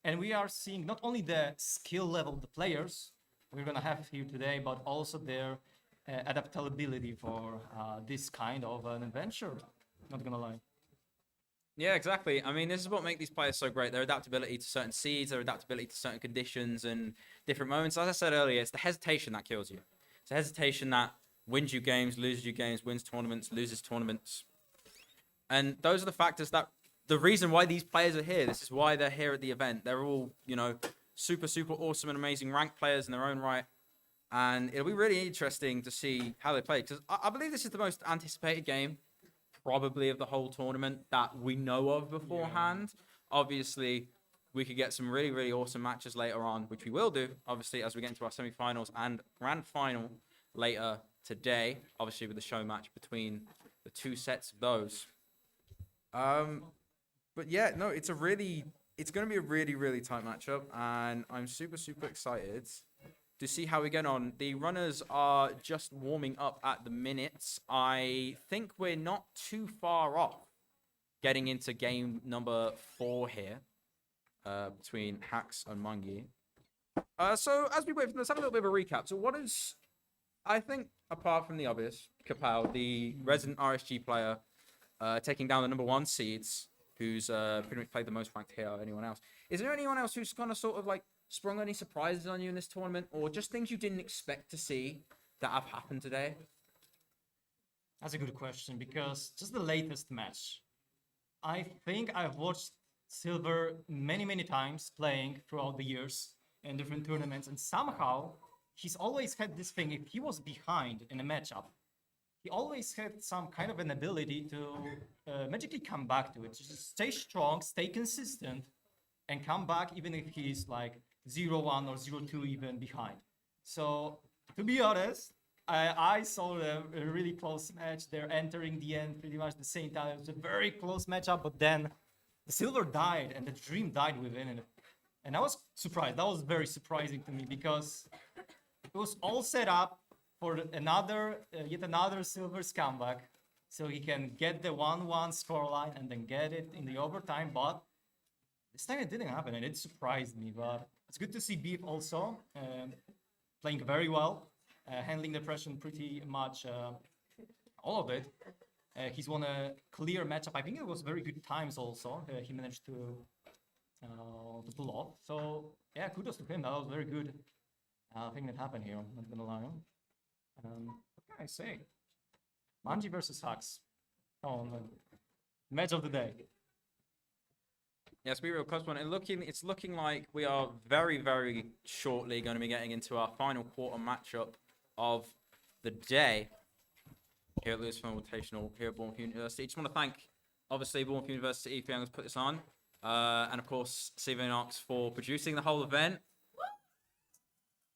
And we are seeing not only the skill level of the players we're going to have here today, but also their adaptability for this kind of an adventure. Not going to lie. Yeah, exactly. I mean, this is what makes these players so great. Their adaptability to certain seeds, their adaptability to certain conditions and different moments. As I said earlier, it's the hesitation that kills you. It's the hesitation that wins you games, loses you games, wins tournaments, loses tournaments. And those are the factors that, the reason why these players are here. This is why they're here at the event. They're all, you know, super, super awesome and amazing ranked players in their own right. And it'll be really interesting to see how they play. Because I believe this is the most anticipated game probably of the whole tournament that we know of beforehand. Yeah. Obviously, we could get some really, really awesome matches later on, which we will do, obviously, as we get into our semi-finals and grand final later today, obviously with the show match between the two sets of those. But yeah, no, it's going to be a really, really tight matchup, and I'm super, super excited to see how we get on. The runners are just warming up at the minute. I think we're not too far off getting into game number 4 here between Hax and Mungi. So as we wait for, let's have a little bit of a recap. So what is, I think, apart from the obvious, Kapow, the resident RSG player, taking down the number 1 seeds, who's pretty much played the most ranked here of anyone else. Is there anyone else who's kind of sort of like sprung any surprises on you in this tournament, or just things you didn't expect to see that have happened today? That's a good question, because just the latest match, I think I've watched Silver many, many times playing throughout the years in different tournaments, and somehow he's always had this thing. If he was behind in a matchup, he always had some kind of an ability to magically come back to it. Just stay strong, stay consistent, and come back even if he's like 0-1 or 0-2 even behind. So, to be honest, I saw a really close match. They're entering the end pretty much the same time. It was a very close matchup, but then the Silver died and the dream died within it. And I was surprised. That was very surprising to me, because it was all set up for another, yet another Silver's comeback, so he can get the 1-1 scoreline and then get it in the overtime. But this time it didn't happen, and it surprised me. But it's good to see Beef also playing very well, handling the pressure pretty much all of it. He's won a clear matchup. I think it was very good times also. He managed to pull off. So yeah, kudos to him. That was very good thing that happened here. I'm not gonna lie. What can I say? Manji versus Hux. Oh, match of the day. Yes, be real close one. And it's looking like we are very, very shortly going to be getting into our final quarter matchup of the day here at Lewis Invitational here at Bournemouth University. Just want to thank, obviously, Bournemouth University for having us put this on. And of course, Steven Ox for producing the whole event.